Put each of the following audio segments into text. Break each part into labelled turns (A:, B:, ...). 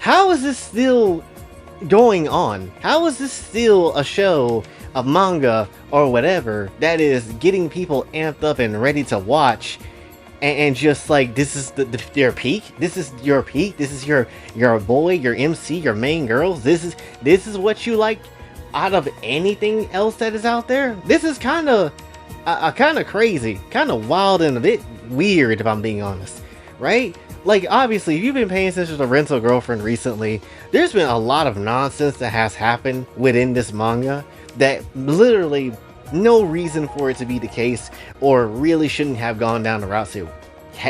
A: how is this still going on? How is this still a show, a manga, or whatever that is getting people amped up and ready to watch? And just like, this is their peak. This is your peak. This is your boy, your MC, your main girls. This is what you like out of anything else that is out there. This is kind of kind of crazy, kind of wild, and a bit weird, if I'm being honest, right? Like, obviously, if you've been paying attention to Rental Girlfriend recently, there's been a lot of nonsense that has happened within this manga that literally no reason for it to be the case, or really shouldn't have gone down the route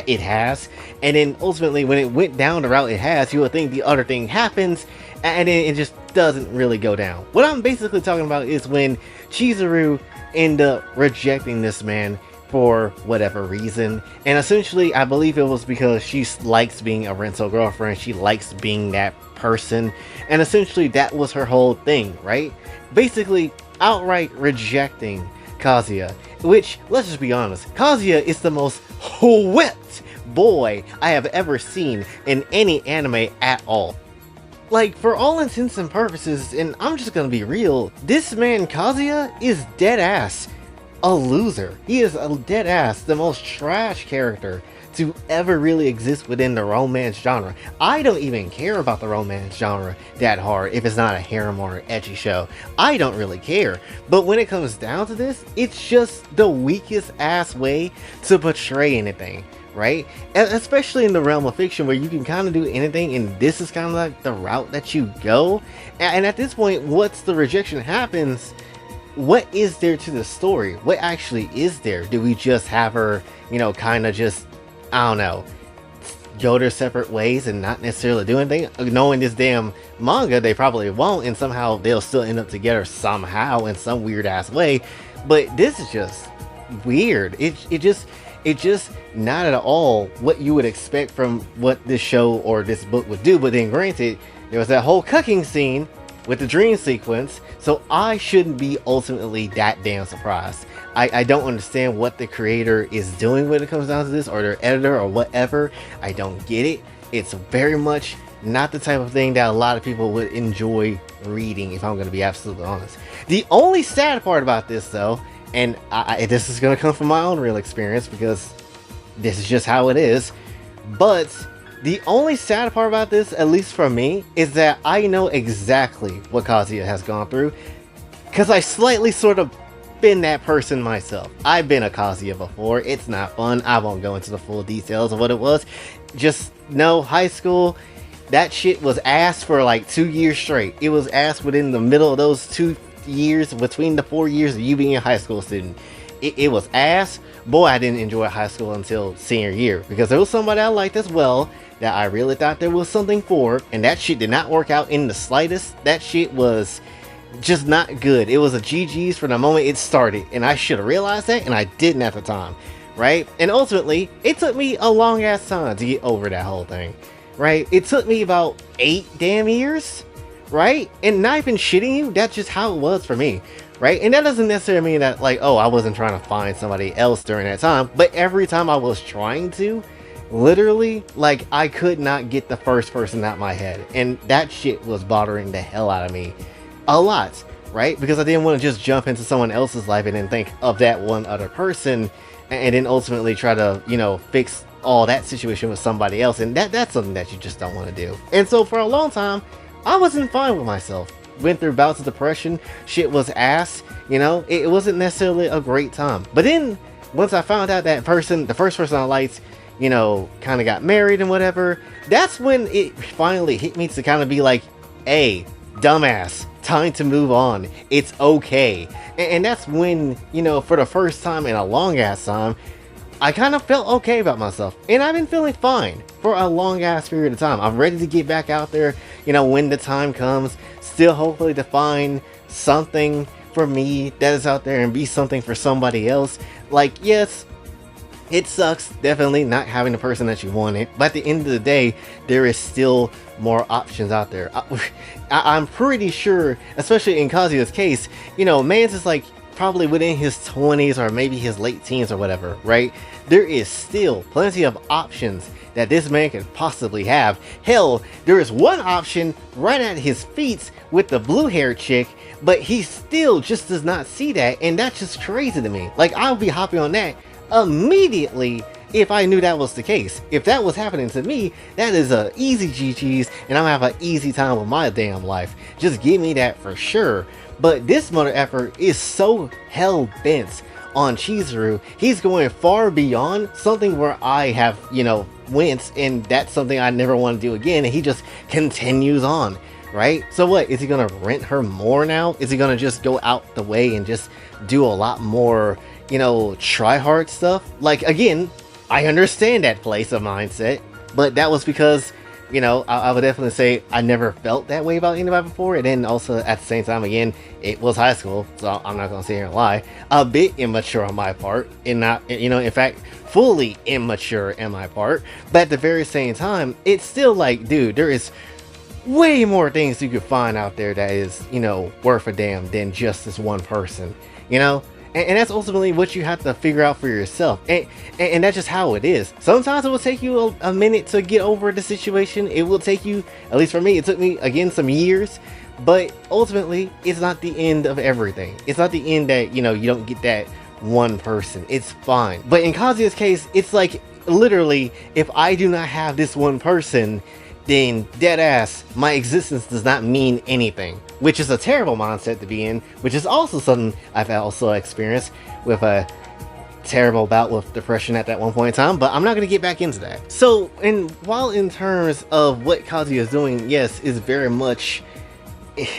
A: it has. And then ultimately, when it went down the route it has, you would think the other thing happens, and then it just doesn't really go down. What I'm basically talking about is when Chizuru ended up rejecting this man for whatever reason, and essentially I believe it was because she likes being a rental girlfriend, she likes being that person, and essentially that was her whole thing, right? Basically outright rejecting Kazuya, which, let's just be honest, Kazuya is the most whipped boy I have ever seen in any anime at all. Like, for all intents and purposes, and I'm just gonna be real, this man Kazuya is dead ass a loser. He is a dead ass the most trash character to ever really exist within the romance genre. I don't even care about the romance genre that hard if it's not a harem or an ecchi show. I don't really care. But when it comes down to this, it's just the weakest ass way to portray anything, right? And especially in the realm of fiction where you can kind of do anything, and this is kind of like the route that you go. And at this point, once the rejection happens, what is there to the story? What actually is there? Do we just have her, you know, kind of just, I don't know, go their separate ways and not necessarily do anything? Knowing this damn manga, they probably won't, and somehow they'll still end up together somehow in some weird ass way. But this is just weird. It just not at all what you would expect from what this show or this book would do. But then granted, there was that whole cucking scene with the dream sequence, so I shouldn't be ultimately that damn surprised. I don't understand what the creator is doing when it comes down to this, or their editor, or whatever. I don't get it. It's very much not the type of thing that a lot of people would enjoy reading, if I'm going to be absolutely honest. The only sad part about this, though, and this is going to come from my own real experience, because this is just how it is, but the only sad part about this, at least for me, is that I know exactly what Kazuya has gone through, because I slightly sort of been that person myself. I've been a Kazuya before. It's not fun. I won't go into the full details of what it was. Just know, high school, that shit was ass for like 2 years straight. It was ass within the middle of those 2 years, between the 4 years of you being a high school student. It was ass. Boy, I didn't enjoy high school until senior year, because there was somebody I liked as well that I really thought there was something for, and that shit did not work out in the slightest. That shit was just not good. It was a GG's from the moment it started, and I should have realized that, and I didn't at the time, right? And ultimately, it took me a long ass time to get over that whole thing, right? It took me about 8 damn years, right? And not even shitting you, that's just how it was for me, right? And that doesn't necessarily mean that, like, oh, I wasn't trying to find somebody else during that time, but every time I was trying to, literally, like, I could not get the first person out my head, and that shit was bothering the hell out of me a lot, right? Because I didn't want to just jump into someone else's life and then think of that one other person, and then ultimately try to, you know, fix all that situation with somebody else, and that's something that you just don't want to do. And so for a long time, I wasn't fine with myself. Went through bouts of depression, shit was ass, you know, it wasn't necessarily a great time. But then, once I found out that person, the first person I liked, you know, kind of got married and whatever, that's when it finally hit me to kind of be like, hey, dumbass, time to move on. It's okay. And that's when, you know, for the first time in a long ass time, I kind of felt okay about myself. And I've been feeling fine for a long ass period of time. I'm ready to get back out there, you know, when the time comes, still hopefully to find something for me that is out there and be something for somebody else. Like, yes, it sucks, definitely, not having the person that you wanted, but at the end of the day, there is still more options out there. I'm pretty sure, especially in Kazuya's case, you know, man's is like probably within his 20s or maybe his late teens or whatever, right? There is still plenty of options that this man could possibly have. Hell, there is one option right at his feet with the blue haired chick, but he still just does not see that, and that's just crazy to me. Like, I'll be hopping on that immediately if I knew that was the case. If that was happening to me, that is a easy GG's, and I'll have an easy time with my damn life. Just give me that for sure. But this mother effer is so hell-bent on Chizuru. He's going far beyond something where I have, you know, went, and that's something I never want to do again, and he just continues on, right? So what, is he gonna rent her more now? Is he gonna just go out the way and just do a lot more, you know, try hard stuff? Like, again, I understand that place of mindset, but that was because, you know, I would definitely say I never felt that way about anybody before. And then also at the same time, again, it was high school, so I'm not gonna sit here and lie. A bit immature on my part, and not, you know, in fact, fully immature in my part. But at the very same time, it's still like, dude, there is way more things you could find out there that is, you know, worth a damn than just this one person, you know? And that's ultimately what you have to figure out for yourself. And that's just how it is. Sometimes it will take you a minute to get over the situation. It will take you, at least for me, it took me, again, some years. But ultimately, it's not the end of everything. It's not the end that, you know, you don't get that one person. It's fine. But in Kazuya's case, it's like, literally, if I do not have this one person, then dead ass, my existence does not mean anything, which is a terrible mindset to be in, which is also something I've also experienced with a terrible bout with depression at that one point in time, but I'm not going to get back into that. So, and while in terms of what Kazuya is doing, yes, is very much,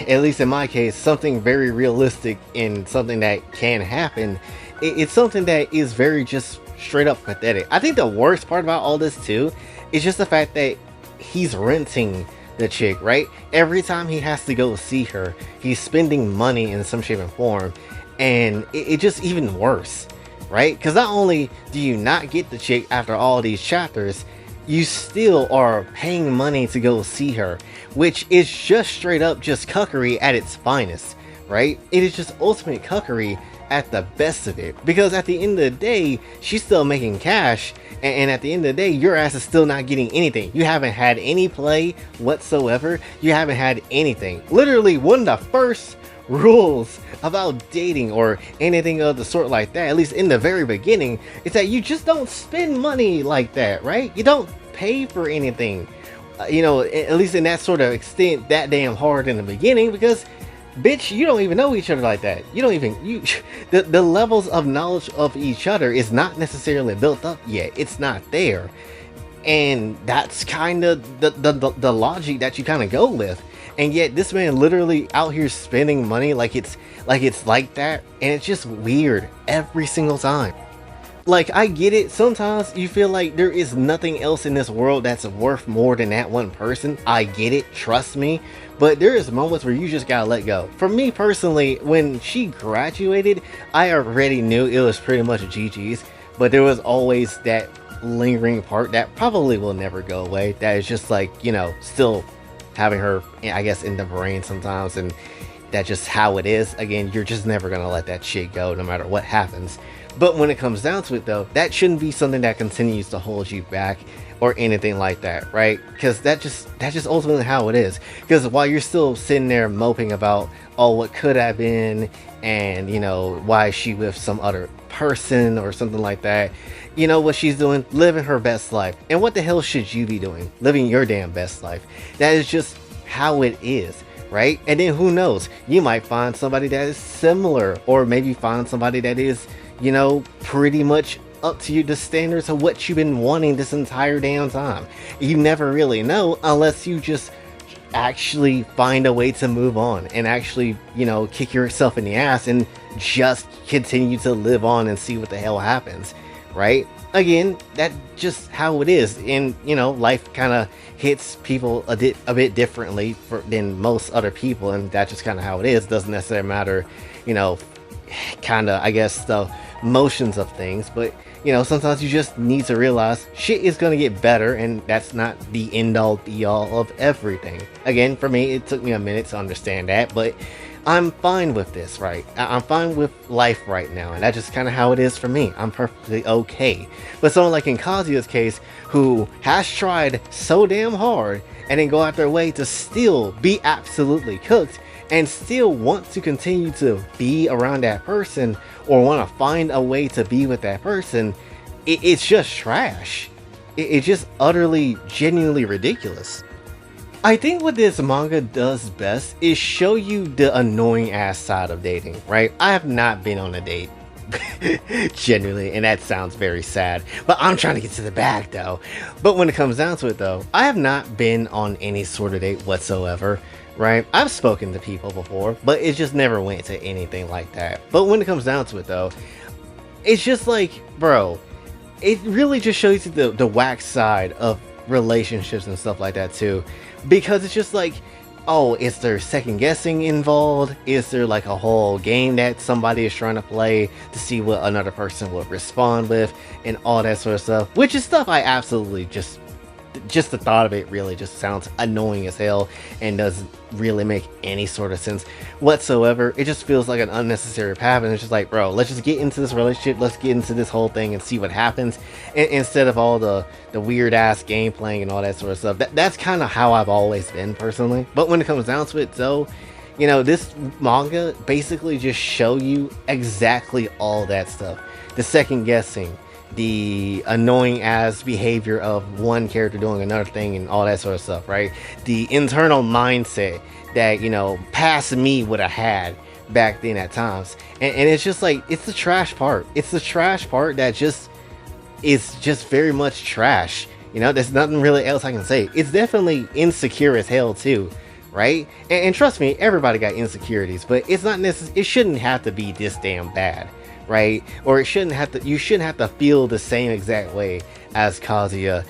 A: at least in my case, something very realistic and something that can happen, it's something that is very just straight up pathetic. I think the worst part about all this too is just the fact that he's renting the chick, right? Every time he has to go see her, he's spending money in some shape and form, and it just even worse, right? Because not only do you not get the chick after all these chapters, you still are paying money to go see her, which is just straight up just cuckery at its finest, right? It is just ultimate cuckery at the best of it, because at the end of the day, she's still making cash, and at the end of the day, your ass is still not getting anything. You haven't had any play whatsoever. You haven't had anything. Literally, one of the first rules about dating or anything of the sort like that, at least in the very beginning, is that you just don't spend money like that, right? You don't pay for anything, you know, at least in that sort of extent, that damn hard in the beginning, because bitch, you don't even know each other like that. You don't even, the levels of knowledge of each other is not necessarily built up yet. It's not there. And that's kind of the logic that you kind of go with. And yet this man literally out here spending money like it's like that. And it's just weird every single time. Like, I get it, sometimes you feel like there is nothing else in this world that's worth more than that one person. I get it, trust me. But there is moments where you just gotta let go. For me personally, when she graduated, I already knew it was pretty much GG's. But there was always that lingering part that probably will never go away. That is just like, you know, still having her, I guess, in the brain sometimes. And that's just how it is. Again, you're just never gonna let that shit go no matter what happens. But when it comes down to it though, that shouldn't be something that continues to hold you back or anything like that, right? Because that's just ultimately how it is. Because while you're still sitting there moping about, oh, what could have been, and, you know, why is she with some other person or something like that, you know what she's doing? Living her best life. And what the hell should you be doing? Living your damn best life. That is just how it is, right? And then who knows? You might find somebody that is similar, or maybe find somebody that is, you know, pretty much up to you, the standards of what you've been wanting this entire damn time. You never really know unless you just actually find a way to move on and actually, you know, kick yourself in the ass and just continue to live on and see what the hell happens, right? Again, that's just how it is. And, you know, life kind of hits people a bit differently than most other people, and that's just kind of how it is. Doesn't necessarily matter, you know, kind of, I guess, the motions of things, but, you know, sometimes you just need to realize shit is going to get better, and that's not the end all be all of everything. Again, for me, it took me a minute to understand that, but I'm fine with this, right? I'm fine with life right now, and that's just kind of how it is for me. I'm perfectly okay. But someone like in Kazuya's case, who has tried so damn hard and then go out their way to still be absolutely cooked and still want to continue to be around that person or want to find a way to be with that person, it's just trash. It's just utterly, genuinely ridiculous. I think what this manga does best is show you the annoying ass side of dating, right? I have not been on a date. Genuinely, and that sounds very sad, but I'm trying to get to the bag though. But when it comes down to it though, I have not been on any sort of date whatsoever, right? I've spoken to people before, but it just never went to anything like that. But when it comes down to it though, it's just like, bro, it really just shows you the whack side of relationships and stuff like that too, because it's just like, oh, is there second guessing involved? Is there like a whole game that somebody is trying to play to see what another person will respond with and all that sort of stuff, which is stuff I absolutely just the thought of it really just sounds annoying as hell and doesn't really make any sort of sense whatsoever. It just feels like an unnecessary path, and it's just like, bro, let's just get into this relationship, let's get into this whole thing and see what happens, instead of all the weird ass game playing and all that sort of stuff. That's kind of how I've always been personally. But when it comes down to it though, you know, this manga basically just show you exactly all that stuff. The second guessing, the annoying ass behavior of one character doing another thing and all that sort of stuff, right? The internal mindset that, you know, past me would have had back then at times. And it's just like, it's the trash part. It's the trash part that just is just very much trash. You know, there's nothing really else I can say. It's definitely insecure as hell too, right? And trust me, everybody got insecurities, but it's not necessary. It shouldn't have to be this damn bad, right? Or it shouldn't have to, you shouldn't have to feel the same exact way as Kazuya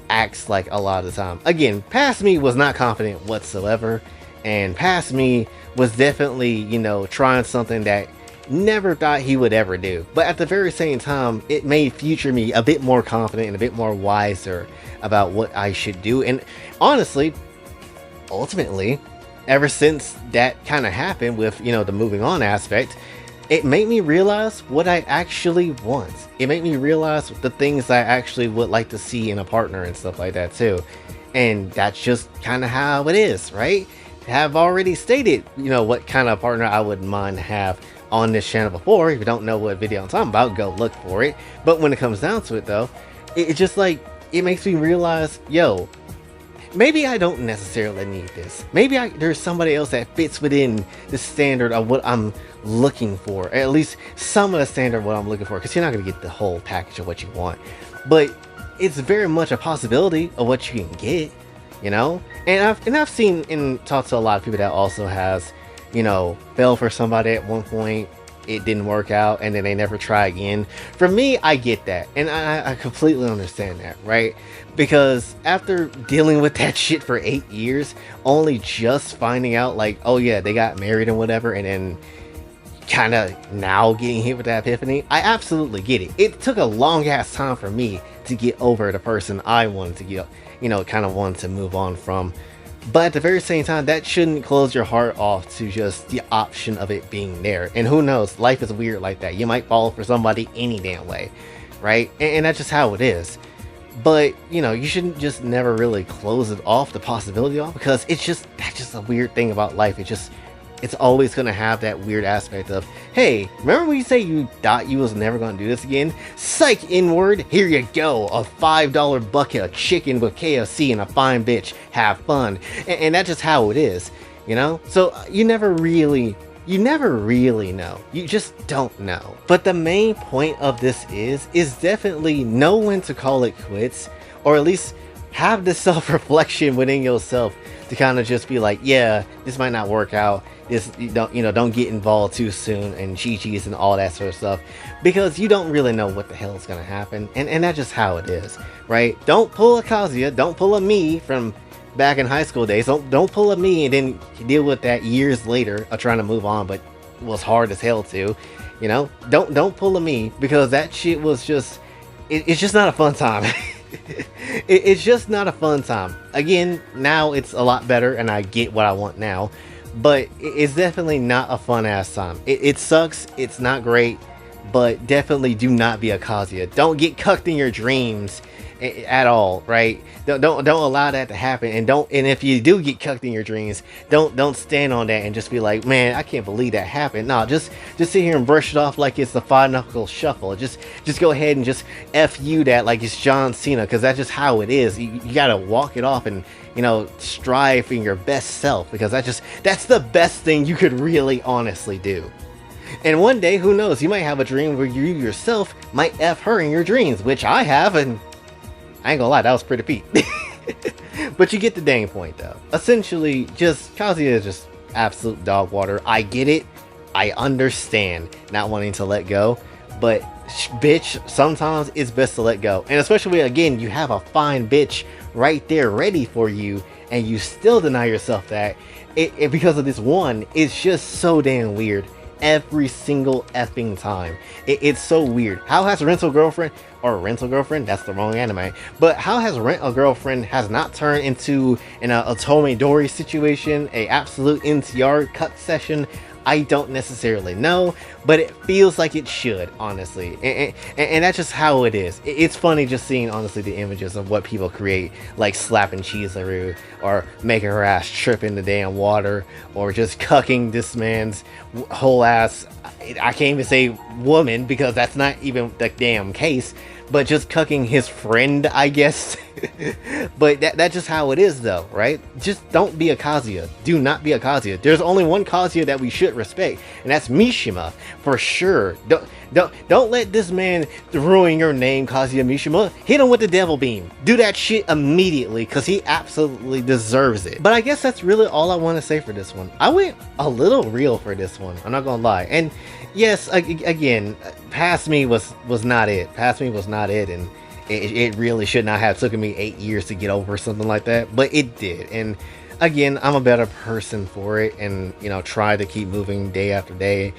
A: acts like a lot of the time. Again, past me was not confident whatsoever, and past me was definitely, you know, trying something that never thought he would ever do. But at the very same time, it made future me a bit more confident and a bit more wiser about what I should do. And honestly, ultimately, ever since that kind of happened with, you know, the moving on aspect, it made me realize what I actually want. It made me realize the things I actually would like to see in a partner and stuff like that too. And that's just kind of how it is, right? Have already stated, you know, what kind of partner I wouldn't mind to have on this channel before. If you don't know what video I'm talking about, go look for it. But when it comes down to it though, it's just like, it makes me realize, yo, maybe I don't necessarily need this. Maybe there's somebody else that fits within the standard of what I'm looking for. Or at least some of the standard of what I'm looking for. Because you're not going to get the whole package of what you want. But it's very much a possibility of what you can get, you know? And I've seen and talked to a lot of people that also has, you know, fell for somebody at one point, it didn't work out, and then they never try again. For me, I get that, and I completely understand that, right? Because after dealing with that shit for 8 years, only just finding out like, oh yeah, they got married and whatever, and then kind of now getting hit with that epiphany, I absolutely get it. It took a long ass time for me to get over the person I wanted to get, you know, kind of wanted to move on from. But at the very same time, that shouldn't close your heart off to just the option of it being there. And who knows, life is weird like that. You might fall for somebody any damn way, right? And that's just how it is. But, you know, you shouldn't just never really close it off, the possibility off, because it's just, that's just a weird thing about life. It's always going to have that weird aspect of, hey, remember when you say you thought you was never going to do this again? Psych inward, here you go, a $5 bucket of chicken with KFC and a fine bitch, have fun. And that's just how it is, you know? So you never really know. You just don't know. But the main point of this is definitely know when to call it quits, or at least have the self-reflection within yourself to kind of just be like, yeah, this might not work out. This, don't get involved too soon and GG's and all that sort of stuff, because you don't really know what the hell is going to happen. And that's just how it is, right? Don't pull a Kazuya, don't pull a me from back in high school days. Don't pull a me and then deal with that years later of trying to move on, but it was hard as hell too, you know? Don't pull a me, because that shit was just, it's just not a fun time. It's just not a fun time. Again, now it's a lot better and I get what I want now. but it's definitely not a fun ass time. It sucks. It's not great, but definitely do not be a Kazuya. Don't get cucked in your dreams at all, right? Don't allow that to happen, and if you do get cucked in your dreams, don't stand on that and just be like, man, I can't believe that happened. No, just sit here and brush it off like it's the five knuckle shuffle. Just go ahead and just F you that like it's John Cena, because that's just how it is. You gotta walk it off and, you know, strive for your best self, because that's the best thing you could really honestly do. And one day, who knows, you might have a dream where you yourself might F her in your dreams, which I have, and I ain't gonna lie, that was pretty Pete. But you get the dang point, though. Essentially, Kazuya is just absolute dog water. I get it. I understand not wanting to let go. But, bitch, sometimes it's best to let go. And especially, again, you have a fine bitch right there ready for you, and you still deny yourself that. Because of this one, it's just so damn weird. Every single effing time. It's so weird. How has Rental Girlfriend, or Rental Girlfriend, that's the wrong anime, but how has Rent a Girlfriend has not turned into an Otome Dori situation, a absolute NTR cut session? I don't necessarily know, but it feels like it should, honestly. And that's just how it is. It's funny just seeing, honestly, the images of what people create, like slapping Chizuru, or making her ass trip in the damn water, or just cucking this man's whole ass. I can't even say woman, because that's not even the damn case, but just cucking his friend, I guess. But that's just how it is, though, right? Just don't be a Kazuya. Do not be a Kazuya. There's only one Kazuya that we should respect, and that's Mishima, for sure. Don't let this man ruin your name, Kazuya Mishima. Hit him with the devil beam. Do that shit immediately, because he absolutely deserves it. But I guess that's really all I want to say for this one. I went a little real for this one, I'm not gonna lie. And yes, again, Past Me was not it. Past Me was not it, and it really should not have taken me 8 years to get over something like that, but it did. And again, I'm a better person for it, and, you know, try to keep moving day after day.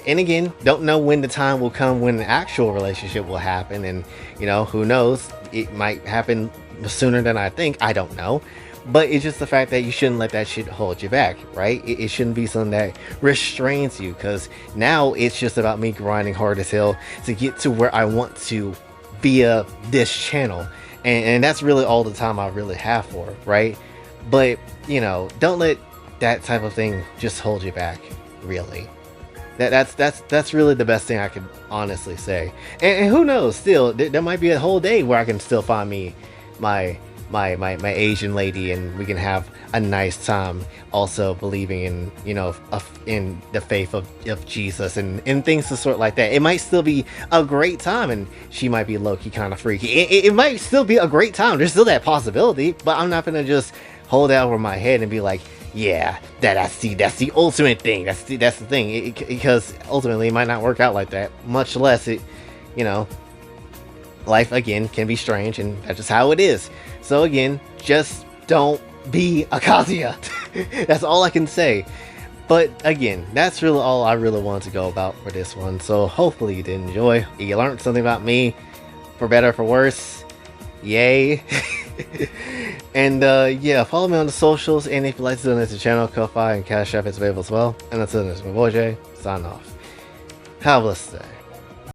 A: And again, don't know when the time will come when the actual relationship will happen, and, you know, who knows, it might happen sooner than I think. I don't know. But it's just the fact that you shouldn't let that shit hold you back, right? It shouldn't be something that restrains you, because now it's just about me grinding hard as hell to get to where I want to via this channel. And that's really all the time I really have for it, right? But, you know, don't let that type of thing just hold you back, really. That's really the best thing I could honestly say. And who knows, still, there might be a whole day where I can still find me my Asian lady, and we can have a nice time, also believing in, you know, in the faith of Jesus and things of sort like that. It might still be a great time, and she might be low-key kind of freaky. It might still be a great time. There's still that possibility, but I'm not gonna just hold that over my head and be like, yeah, that's the ultimate thing. That's the thing, because ultimately it might not work out like that. Much less it, you know, life again can be strange, and that's just how it is. So again, just don't be a Kazuya. That's all I can say. But again, that's really all I really wanted to go about for this one. So hopefully you did enjoy. You learned something about me, for better or for worse. Yay. And yeah, follow me on the socials, and if you'd like to donate to the channel, Kofi and Cash App is available as well. And until then, it's my boy Jay, sign off. Have a blessed day.